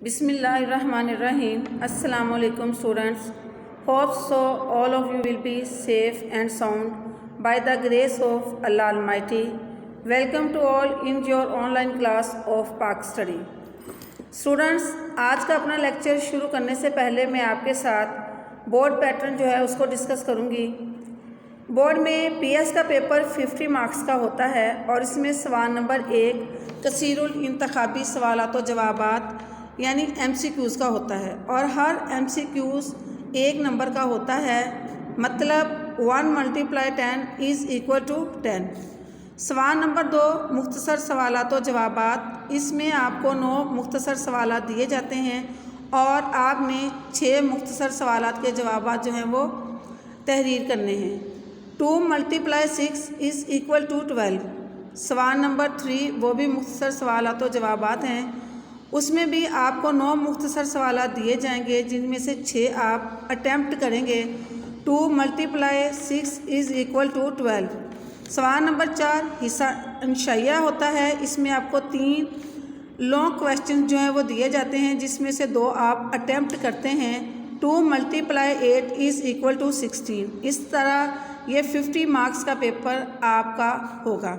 Bismillahirrahmanirrahim. Assalamu alaikum students. Hope so all of you will be safe and sound by the grace of Allah Almighty. Welcome to all in your online class of Pak Study. Students, आज का अपना lecture शुरू करने से पहले मैं आपके साथ बोर्ड पैटर्न जो है उसको डिस्कस करूँगी। बोर्ड में पीएस का पेपर 50 मार्क्स का होता है और इसमें सवाल नंबर 1 कसीरुल इंतखाबी सवालात व जवाबात यानी MCQs का होता है और हर MCQs 1 नंबर का होता है, मतलब 1 × 10 इज़ इक्वल टू 10। सवाल नंबर 2 मुख्तसर सवालात व जवाबात, इसमें आपको 9 मुख्तसर सवालात दिए जाते हैं और आपने 6 मुख्तसर सवालात के जवाबात जो हैं वो तहरीर करने हैं। 2 × 6 इज़ इक्वल टू 12। सवाल नंबर 3 वो भी मुख्तसर सवालात व जवाबात हैं, उसमें भी आपको 9 मुख्तसर सवालात दिए जाएंगे जिनमें से 6 आप अटैम्प्ट करेंगे। 2 × 6 इज़ इक्वल टू 12। सवाल नंबर 4 हिस्सा इंशाइया होता है, इसमें आपको 3 लॉन्ग क्वेश्चन जो हैं वो दिए जाते हैं जिसमें से 2 आप अटैम्प्ट करते हैं। 2 × 8 इज़ इक्वल टू 16। इस तरह ये 50 मार्क्स का पेपर आपका होगा।